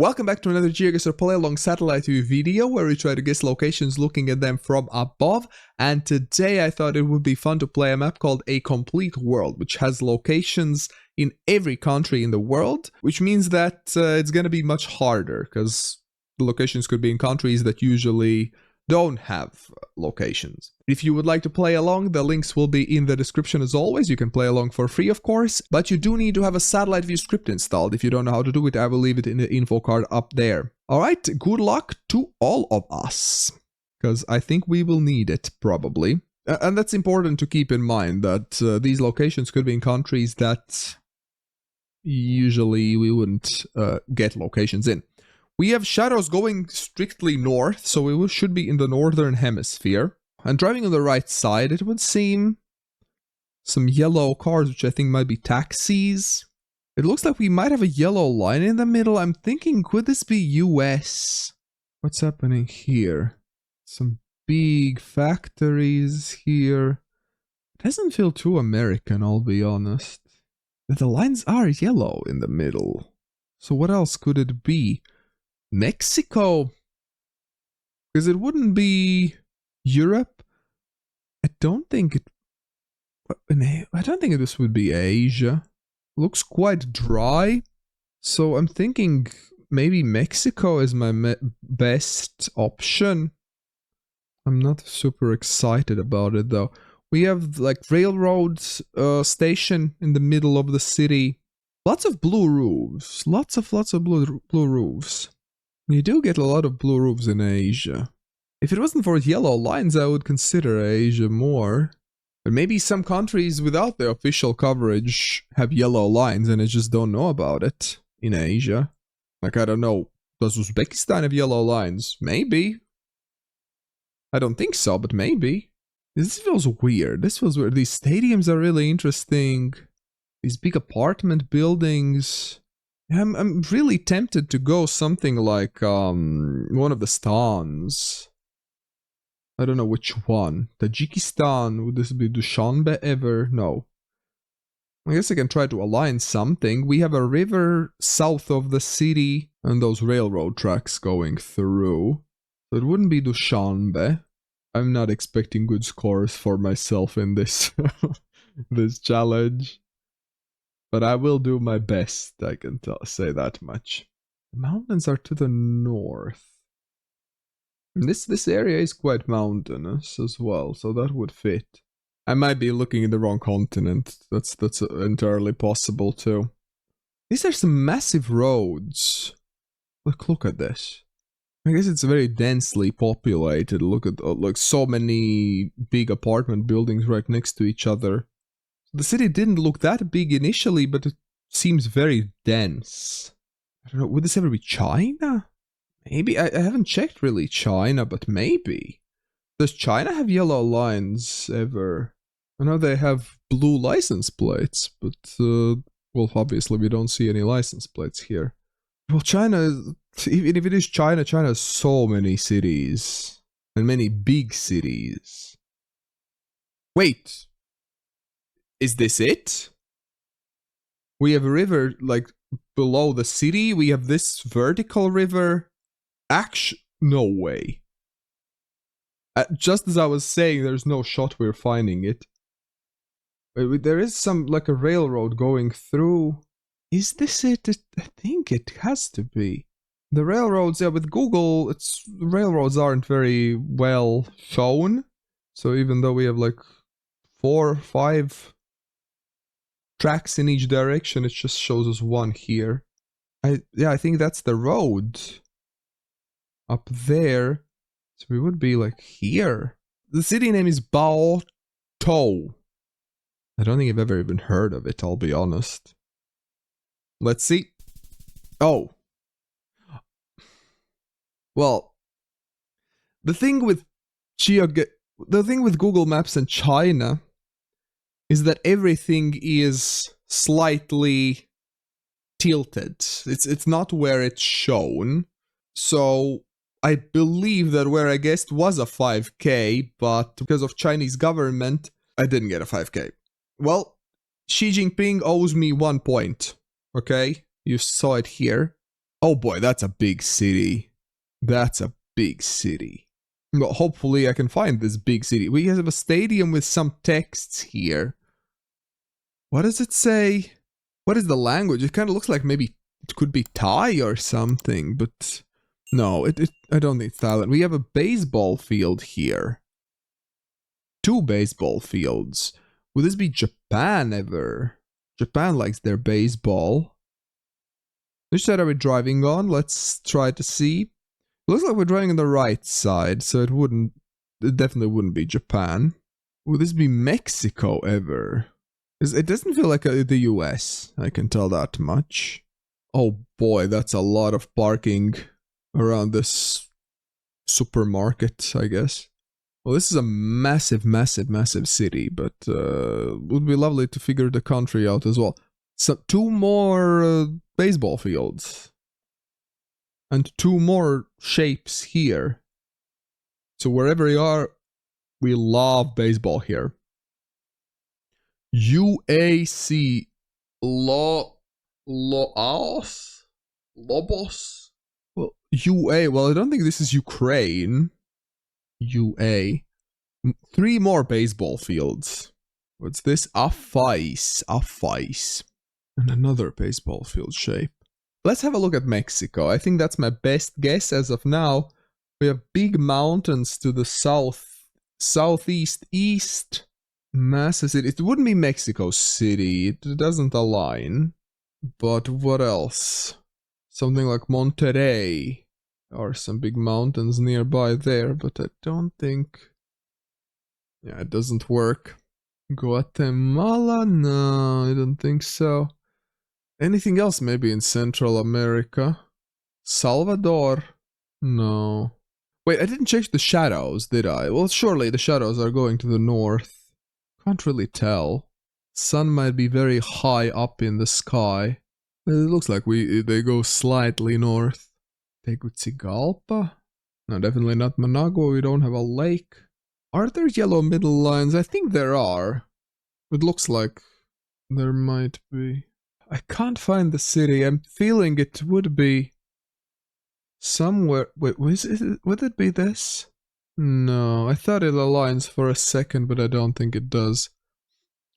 Welcome back to another GeoGuessr play-along satellite view video where we try to guess locations looking at them from above. And today I thought it would be fun to play a map called A Complete World, which has locations in every country in the world, which means that it's going to be much harder because the locations could be in countries that usually don't have locations. If you would like to play along, the links will be in the description as always. You can play along for free, of course, but you do need to have a satellite view script installed. If you don't know how to do it, I will leave it in the info card up there. Alright, good luck to all of us, because I think we will need it, probably. And that's important to keep in mind, that these locations could be in countries that usually we wouldn't get locations in. We have shadows going strictly north, so we should be in the northern hemisphere. And driving on the right side, it would seem some yellow cars, which I think might be taxis. It looks like we might have a yellow line in the middle. I'm thinking, could this be US? What's happening here? Some big factories here. It doesn't feel too American, I'll be honest. The lines are yellow in the middle. So what else could it be? Mexico, because it wouldn't be Europe. I don't think this would be Asia. Looks quite dry, so I'm thinking maybe Mexico is my best option. I'm not super excited about it though. We have like railroad station in the middle of the city. Lots of blue roofs. Lots of blue roofs. You do get a lot of blue roofs in Asia. If it wasn't for yellow lines, I would consider Asia more. But maybe some countries without the official coverage have yellow lines and I just don't know about it in Asia. Like, I don't know, does Uzbekistan have yellow lines? Maybe. I don't think so, but maybe. This feels weird. This feels weird. These stadiums are really interesting. These big apartment buildings. I'm really tempted to go something like one of the stans. I don't know which one. Tajikistan. Would this be Dushanbe ever? No. I guess I can try to align something. We have a river south of the city and those railroad tracks going through. So it wouldn't be Dushanbe. I'm not expecting good scores for myself in this this challenge. But I will do my best, I can say that much. The mountains are to the north. And this area is quite mountainous as well, so that would fit. I might be looking in the wrong continent. That's entirely possible too. These are some massive roads. Look at this. I guess it's very densely populated. Look at like so many big apartment buildings right next to each other. The city didn't look that big initially, but it seems very dense. I don't know, would this ever be China? Maybe, I haven't checked really China, but maybe. Does China have yellow lines ever? I know they have blue license plates, but, well, obviously we don't see any license plates here. Well, China, even if it is China, China has so many cities. And many big cities. Wait! Is this it? We have a river, like, below the city. We have this vertical river. No way. Just as I was saying, there's no shot we're finding it. But there is some, like, a railroad going through. Is this it? I think it has to be. The railroads, yeah, with Google, railroads aren't very well shown. So even though we have, like, 4 or 5... tracks in each direction, it just shows us one here. I think that's the road up there, so we would be like here. The city name is Bao To. I don't think I've ever even heard of it, I'll be honest. Let's see. Oh, well, the thing with Google Maps and China is that everything is slightly tilted. It's not where it's shown. So I believe that where I guessed was a 5K, but because of Chinese government, I didn't get a 5K. Well, Xi Jinping owes me 1 point. Okay? You saw it here. Oh boy, that's a big city. That's a big city. Well, hopefully I can find this big city. We have a stadium with some texts here. What does it say? What is the language? It kind of looks like maybe it could be Thai or something, but no, I don't think it's Thailand. We have a baseball field here. 2 baseball fields. Would this be Japan ever? Japan likes their baseball. Which side are we driving on? Let's try to see. Looks like we're driving on the right side, so it definitely wouldn't be Japan. Would this be Mexico ever? It doesn't feel like the US, I can tell that much. Oh boy, that's a lot of parking around this supermarket, I guess. Well, this is a massive, massive, massive city, but would be lovely to figure the country out as well. So 2 more baseball fields. And 2 more shapes here. So wherever you are, we love baseball here. UAC Lobos? Well, UA. Well, I don't think this is Ukraine. UA. 3 more baseball fields. What's this? Afais. And another baseball field shape. Let's have a look at Mexico. I think that's my best guess as of now. We have big mountains to the south, southeast, east. Massive city. It wouldn't be Mexico City. It doesn't align. But what else? Something like Monterrey. Or some big mountains nearby there, but I don't think... Yeah, it doesn't work. Guatemala? No, I don't think so. Anything else maybe in Central America? Salvador? No. Wait, I didn't check the shadows, did I? Well, surely the shadows are going to the north. Can't really tell. Sun might be very high up in the sky. It looks like they go slightly north. Tegucigalpa? No, definitely not Managua. We don't have a lake. Are there yellow middle lines? I think there are. It looks like there might be. I can't find the city. I'm feeling it would be somewhere. Wait, would it be this? No, I thought it aligns for a second, but I don't think it does.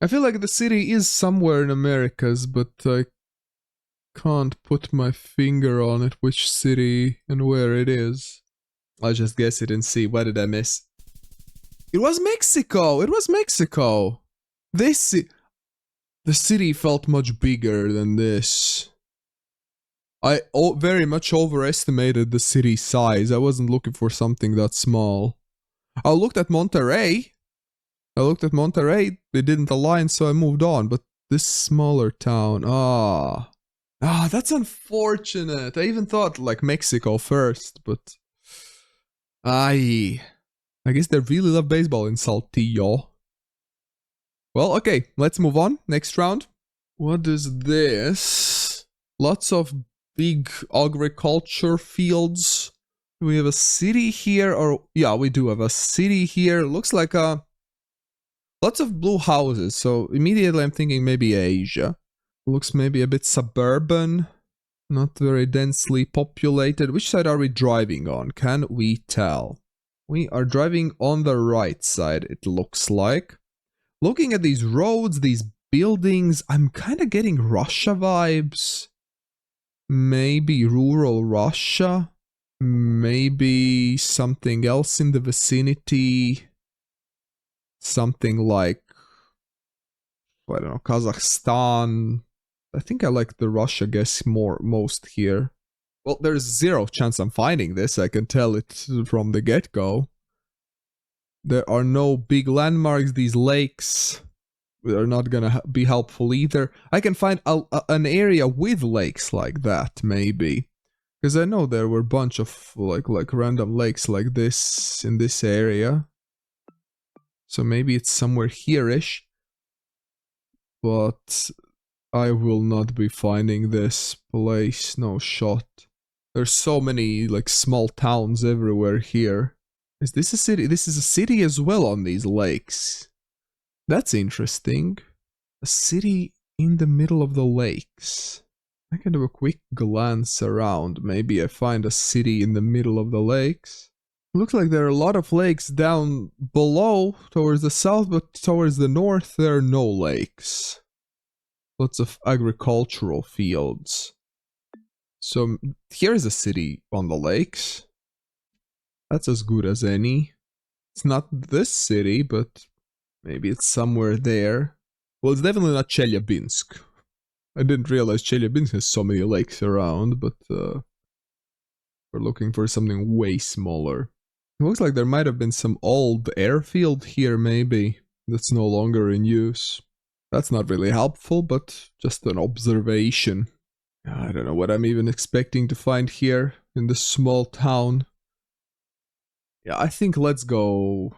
I feel like the city is somewhere in Americas, but I can't put my finger on it, which city and where it is. I'll just guess it and see. What did I miss? It was Mexico! It was Mexico! The city felt much bigger than this. I very much overestimated the city size. I wasn't looking for something that small. I looked at Monterrey. It didn't align, so I moved on. But this smaller town, that's unfortunate. I even thought like Mexico first, but I guess they really love baseball in Saltillo. Well, okay, let's move on. Next round. What is this? Lots of big agriculture fields. Do we have a city here? Or yeah, we do have a city here. Looks like lots of blue houses. So immediately I'm thinking maybe Asia. Looks maybe a bit suburban. Not very densely populated. Which side are we driving on? Can we tell? We are driving on the right side, it looks like. Looking at these roads, these buildings, I'm kind of getting Russia vibes. Maybe rural Russia. Maybe something else in the vicinity. Something like, I don't know, Kazakhstan. I think I like the Russia guess most here. Well, there's 0 chance I'm finding this. I can tell it from the get-go. There are no big landmarks. These lakes are not gonna be helpful either. I can find an area with lakes like that, maybe. Because I know there were a bunch of like random lakes like this in this area. So maybe it's somewhere here-ish. But I will not be finding this place. No shot. There's so many like small towns everywhere here. Is this a city? This is a city as well on these lakes. That's interesting. A city in the middle of the lakes. I can do a quick glance around. Maybe I find a city in the middle of the lakes. Looks like there are a lot of lakes down below towards the south, but towards the north there are no lakes. Lots of agricultural fields. So here's a city on the lakes. That's as good as any. It's not this city, but maybe it's somewhere there. Well, it's definitely not Chelyabinsk. I didn't realize Chelyabinsk has so many lakes around, but we're looking for something way smaller. It looks like there might have been some old airfield here, maybe, that's no longer in use. That's not really helpful, but just an observation. I don't know what I'm even expecting to find here in this small town. Yeah, I think let's go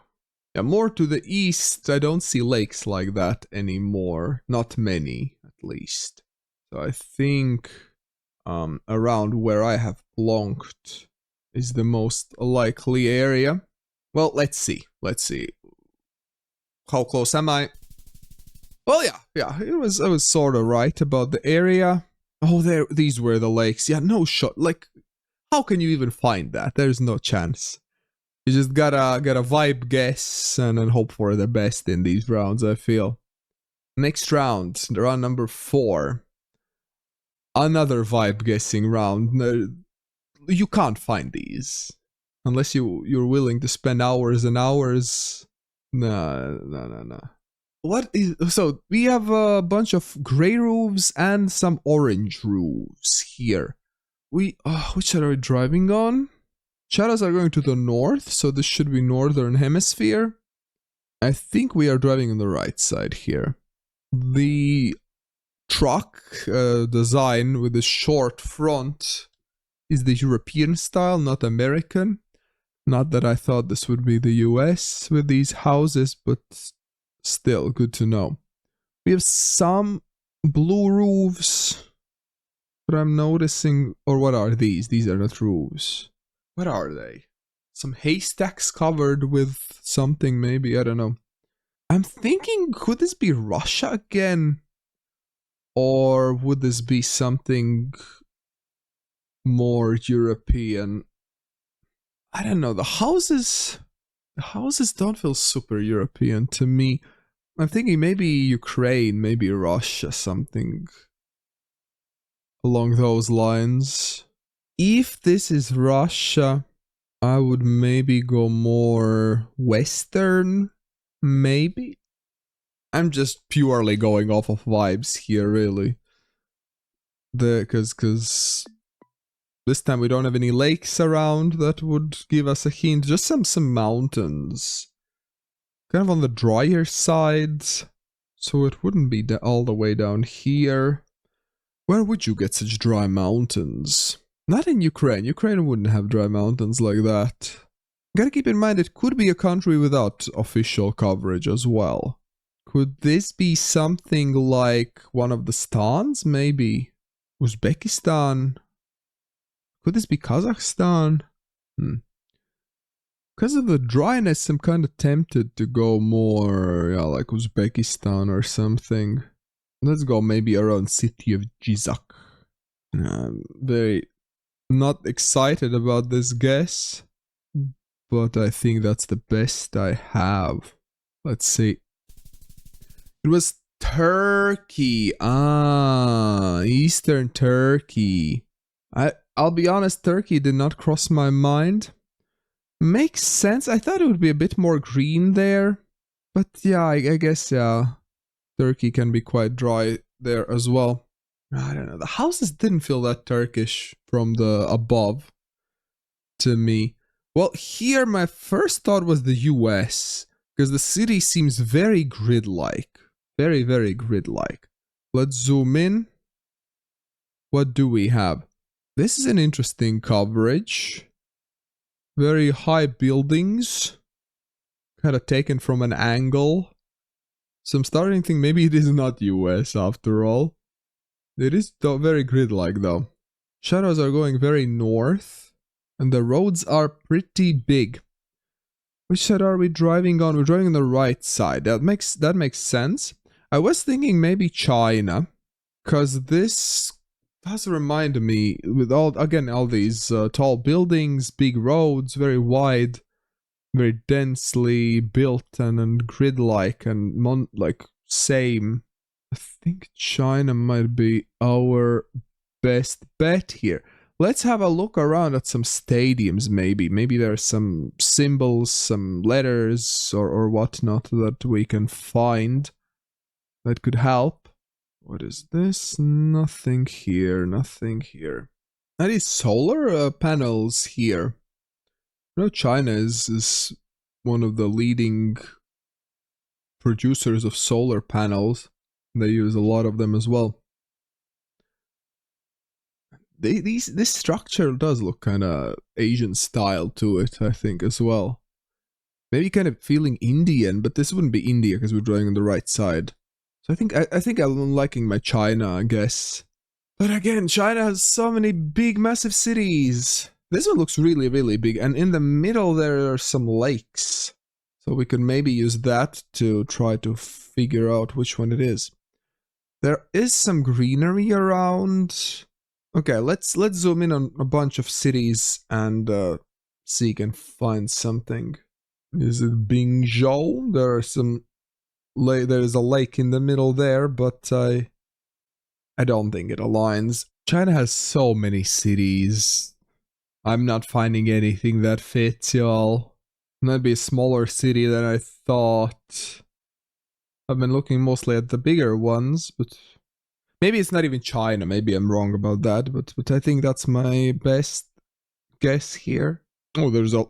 more to the east. I don't see lakes like that anymore. Not many, at least. So I think around where I have plonked is the most likely area. Well, let's see. Let's see. How close am I? Well, yeah. I was sort of right about the area. Oh, these were the lakes. Yeah, no shot. Like, how can you even find that? There's no chance. You just gotta vibe guess and then hope for the best in these rounds, I feel. Next round, round number 4. Another vibe guessing round. You can't find these. Unless you're willing to spend hours and hours. No. What is... So, we have a bunch of grey roofs and some orange roofs here. Which side are we driving on? Shadows are going to the north, so this should be northern hemisphere. I think we are driving on the right side here. The truck design with the short front is the European style, not American. Not that I thought this would be the US with these houses, but still good to know. We have some blue roofs, but I'm noticing... Or what are these? These are not roofs. What are they? Some haystacks covered with something, maybe, I don't know. I'm thinking, could this be Russia again? Or would this be something more European? I don't know, the houses don't feel super European to me. I'm thinking maybe Ukraine, maybe Russia, something along those lines. If this is Russia, I would maybe go more Western, maybe? I'm just purely going off of vibes here, really. Because this time we don't have any lakes around that would give us a hint. Just some mountains. Kind of on the drier side, so it wouldn't be all the way down here. Where would you get such dry mountains? Not in Ukraine. Ukraine wouldn't have dry mountains like that. Gotta keep in mind it could be a country without official coverage as well. Could this be something like one of the stans? Maybe Uzbekistan? Could this be Kazakhstan? Because of the dryness, I'm kind of tempted to go more, like Uzbekistan or something. Let's go maybe around city of Jizak. I'm very not excited about this guess, but I think that's the best I have. Let's see. It was Turkey. Eastern Turkey. I'll be honest, Turkey did not cross my mind. Makes sense. I thought it would be a bit more green there. But yeah, I guess, Turkey can be quite dry there as well. I don't know. The houses didn't feel that Turkish from the above to me. Well, here my first thought was the US. Because the city seems very grid-like. Very, very grid-like. Let's zoom in. What do we have? This is an interesting coverage. Very high buildings. Kind of taken from an angle. So I'm starting to think maybe it is not US after all. It is very grid-like though. Shadows are going very north. And the roads are pretty big. Which side are we driving on? We're driving on the right side. That makes sense. I was thinking maybe China. Because this does remind me with all these tall buildings, big roads, very wide, very densely built and grid-like and like same. I think China might be our best bet here. Let's have a look around at some stadiums, maybe. Maybe there are some symbols, some letters, or whatnot that we can find that could help. What is this? Nothing here, nothing here. That is solar panels here. You know, China is one of the leading producers of solar panels. They use a lot of them as well. This structure does look kind of Asian style to it, I think, as well. Maybe kind of feeling Indian, but this wouldn't be India because we're drawing on the right side. So I think I'm liking my China, I guess. But again, China has so many big, massive cities. This one looks really, really big, and in the middle there are some lakes. So we could maybe use that to try to figure out which one it is. There is some greenery around. Okay, let's zoom in on a bunch of cities and see if we can find something. Is it Bingzhou? There is a lake in the middle there, but I don't think it aligns. China has so many cities. I'm not finding anything that fits, y'all. Might be a smaller city than I thought. I've been looking mostly at the bigger ones, but maybe it's not even China. Maybe I'm wrong about that, but I think that's my best guess here. Oh, there's a...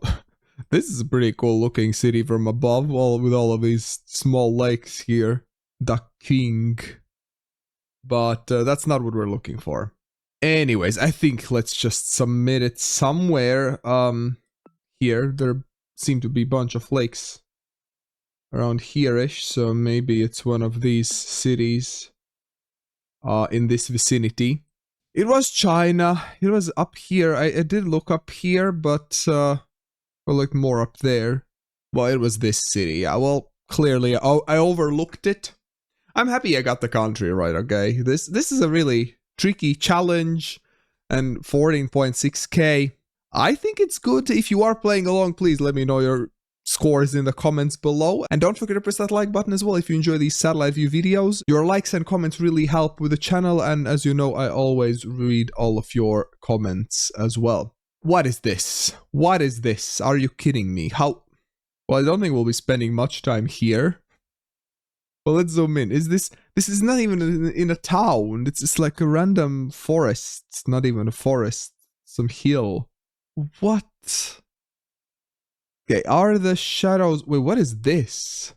This is a pretty cool looking city from above, with all of these small lakes here. Duck King. But that's not what we're looking for. Anyways, I think let's just submit it somewhere. Here, there seem to be a bunch of lakes around here-ish, so maybe it's one of these cities in this vicinity. It was China. It was up here. I did look up here, but we'll look more up there. Well, it was this city. Yeah, well, clearly I overlooked it. I'm happy I got the country right, okay? This is a really tricky challenge, and 14.6k. I think it's good. If you are playing along, please let me know your scores in the comments below. And don't forget to press that like button as well if you enjoy these satellite view videos. Your likes and comments really help with the channel, and as you know, I always read all of your comments as well. What is this? What is this? Are you kidding me? How? Well, I don't think we'll be spending much time here. Well, let's zoom in. This is not even in a town. It's just like a random forest. It's not even a forest. Some hill. What? Okay, are the shadows... Wait, what is this?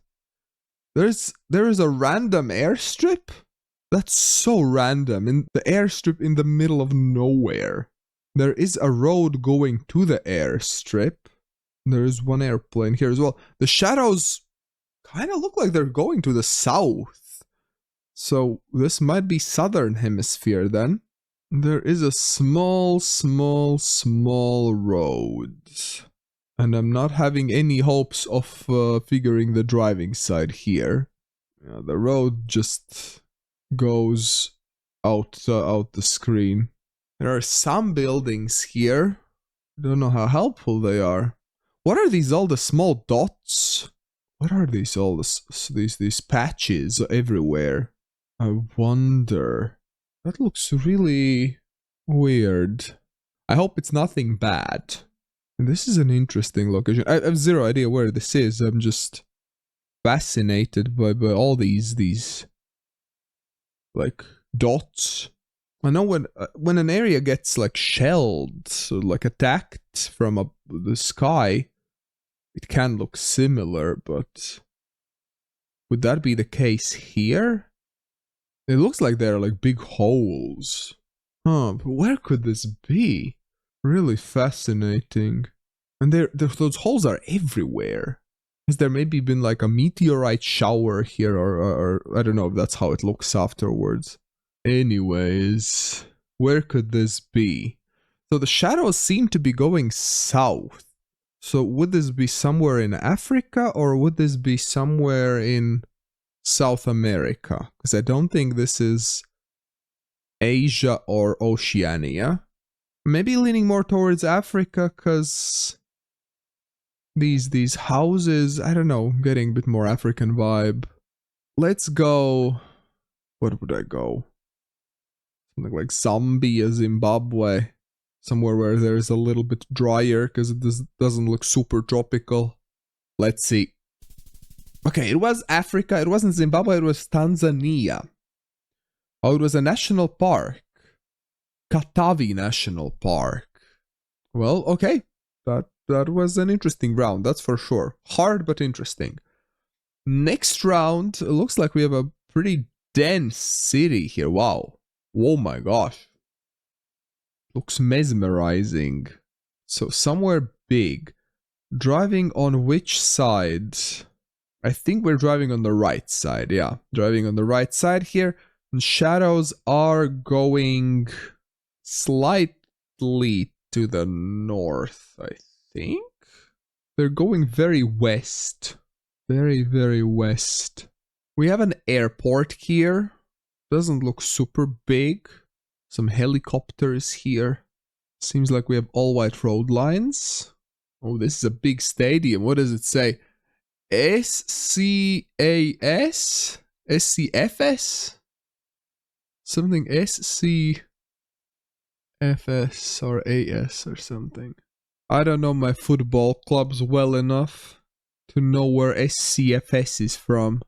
There is a random airstrip? That's so random. In the airstrip in the middle of nowhere. There is a road going to the airstrip. There is one airplane here as well. The shadows kind of look like they're going to the south. So this might be southern hemisphere then. There is a small road. And I'm not having any hopes of figuring the driving side here. Yeah, the road just goes out the screen. There are some buildings here. I don't know how helpful they are. What are these all the small dots? What are these all these patches everywhere? I wonder. That looks really weird. I hope it's nothing bad. This is an interesting location. I have zero idea where this is. I'm just fascinated by all these like dots. I know when an area gets like shelled, so like attacked from the sky, it can look similar, but would that be the case here? It looks like there are like big holes. Huh, but where could this be? Really fascinating. And those holes are everywhere. Has there maybe been like a meteorite shower here, or I don't know if that's how it looks afterwards. Anyways, where could this be? So the shadows seem to be going south. So would this be somewhere in Africa, or would this be somewhere in South America? Because I don't think this is Asia or Oceania. Maybe leaning more towards Africa, because these houses, I don't know, getting a bit more African vibe. Let's go. What would I go? Something like Zambia, Zimbabwe. Somewhere where there's a little bit drier, because it doesn't look super tropical. Let's see. Okay, it was Africa. It wasn't Zimbabwe, it was Tanzania. Oh, it was a national park. Katavi National Park. Well, okay. That was an interesting round, that's for sure. Hard, but interesting. Next round, it looks like we have a pretty dense city here. Wow. Oh my gosh. Looks mesmerizing. So somewhere big. Driving on which side? I think we're driving on the right side. Yeah, driving on the right side here. And shadows are going slightly to the north, I think. They're going very west. Very, very west. We have an airport here. Doesn't look super big. Some helicopters here. Seems like we have all white road lines. Oh, this is a big stadium. What does it say? SCAS? SCFS? Something SCFS or AS or something. I don't know my football clubs well enough to know where SCFS is from.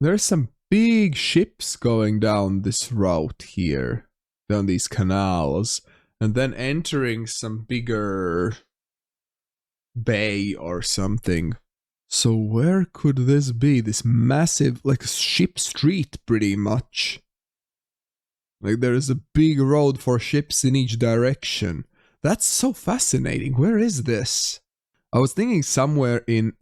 There's some big ships going down this route here. Down these canals. And then entering some bigger bay or something. So where could this be? This massive, like, ship street pretty much. Like there is a big road for ships in each direction. That's so fascinating. Where is this? I was thinking somewhere in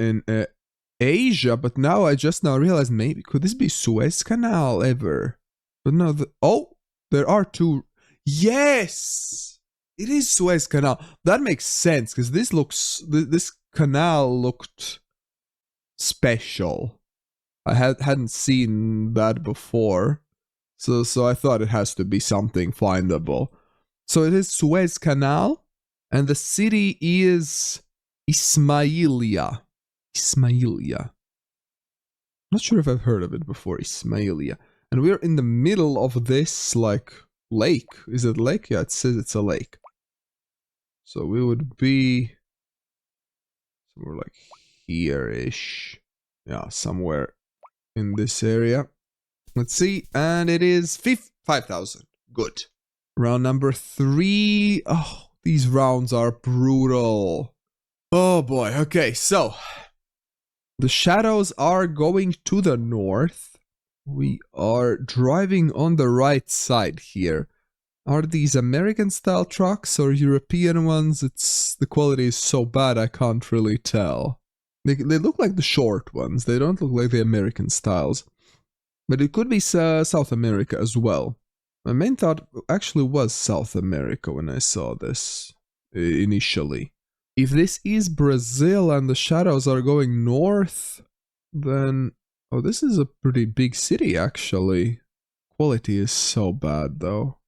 Asia, but now I just now realized maybe could this be Suez Canal ever? But no, oh, there are two. Yes, it is Suez Canal. That makes sense because this canal looked special. I hadn't seen that before. So I thought it has to be something findable. So it is Suez Canal, and the city is Ismailia. Ismailia. Not sure if I've heard of it before, Ismailia. And we're in the middle of this, like, lake. Is it lake? Yeah, it says it's a lake. So we would be somewhere like here-ish. Yeah, somewhere in this area. Let's see, and it is 5,000. Good. Round number 3. Oh, these rounds are brutal. Oh boy, okay, so the shadows are going to the north. We are driving on the right side here. Are these American style trucks or European ones? The quality is so bad I can't really tell. They look like the short ones. They don't look like the American styles. But it could be South America as well. My main thought actually was South America when I saw this initially. If this is Brazil and the shadows are going north, then... Oh, this is a pretty big city actually. Quality is so bad though.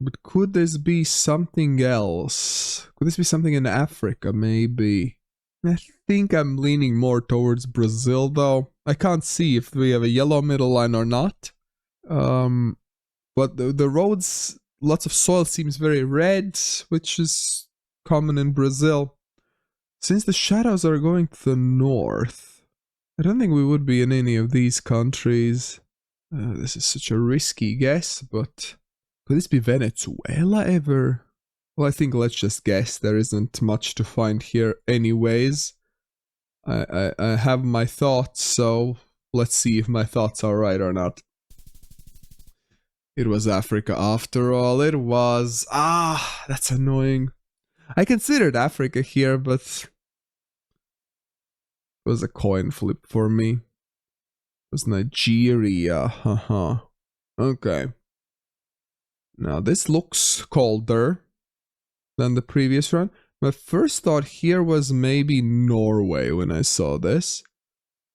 But could this be something else? Could this be something in Africa maybe? I think I'm leaning more towards Brazil though. I can't see if we have a yellow middle line or not. But the roads, lots of soil seems very red, which is common in Brazil. Since the shadows are going to the north, I don't think we would be in any of these countries. This is such a risky guess, but could this be Venezuela ever? Well, I think let's just guess. There isn't much to find here anyways. I have my thoughts, so let's see if my thoughts are right or not. It was Africa after all. It was... Ah, that's annoying. I considered Africa here, but it was a coin flip for me. It was Nigeria. Haha. Okay. Now this looks colder than the previous run. My first thought here was maybe Norway when I saw this.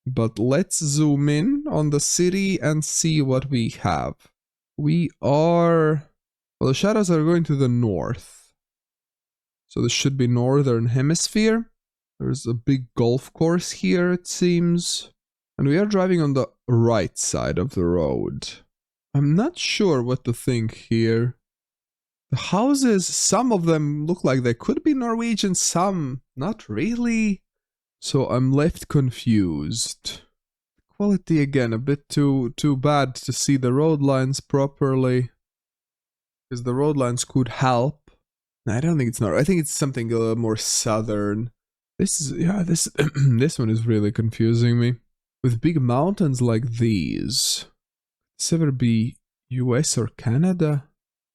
But let's zoom in on the city and see what we have. We are Well, the shadows are going to the north. So this should be northern hemisphere. There's a big golf course here, it seems. And we are driving on the right side of the road. I'm not sure what to think here. The houses, some of them look like they could be Norwegian, some not really. So I'm left confused. Quality again, a bit too bad to see the road lines properly. Because the road lines could help. I don't think it's not. I think it's something a little more southern. This is, yeah, this this one is really confusing me. With big mountains like these. This ever be US or Canada?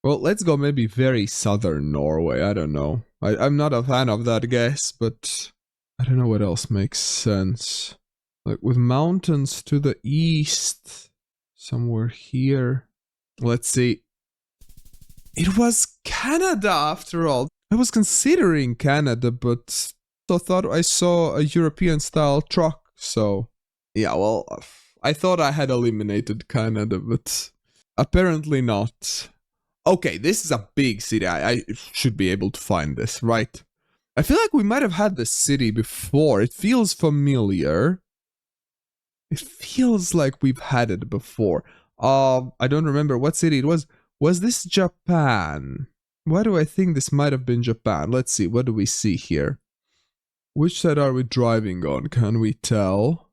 Well, let's go maybe very southern Norway. I don't know. I'm not a fan of that guess, but I don't know what else makes sense. Like with mountains to the east, somewhere here. Let's see. It was Canada after all. I was considering Canada, but I thought I saw a European style truck. So, yeah, well, I thought I had eliminated Canada, but apparently not. Okay, this is a big city. I should be able to find this, right? I feel like we might have had this city before. It feels familiar. It feels like we've had it before. I don't remember what city it was. Was this Japan? Why do I think this might have been Japan? Let's see, what do we see here? Which side are we driving on? Can we tell?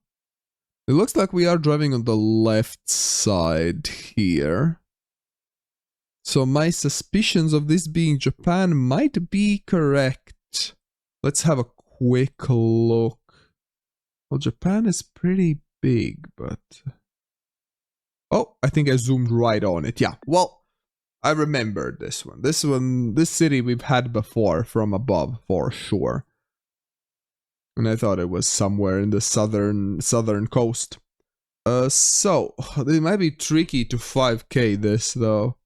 It looks like we are driving on the left side here. So my suspicions of this being Japan might be correct. Let's have a quick look. Well, Japan is pretty big, but... Oh, I think I zoomed right on it. Yeah, well, I remembered this one. This city we've had before from above, for sure. And I thought it was somewhere in the southern coast. So, it might be tricky to 5k this, though.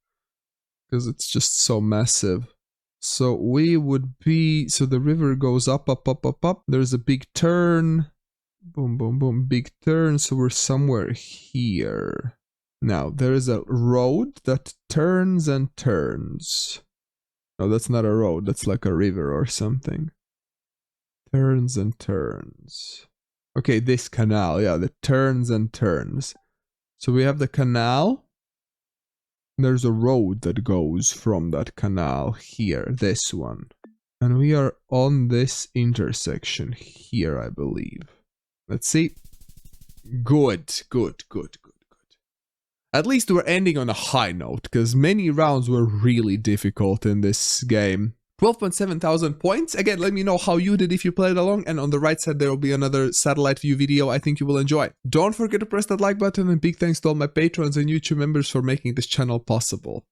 Because it's just so massive. So we would be... So the river goes up, up, up, up, up. There's a big turn. Boom, boom, boom. Big turn. So we're somewhere here. Now, there is a road that turns and turns. No, that's not a road. That's like a river or something. Turns and turns. Okay, this canal. Yeah, that turns and turns. So we have the canal. There's a road that goes from that canal here, this one. And we are on this intersection here, I believe. Let's see. Good, good, good, good, good. At least we're ending on a high note, because many rounds were really difficult in this game. 12,700 points. Again, let me know how you did if you played along, and on the right side there will be another satellite view video I think you will enjoy. Don't forget to press that like button, and big thanks to all my patrons and YouTube members for making this channel possible.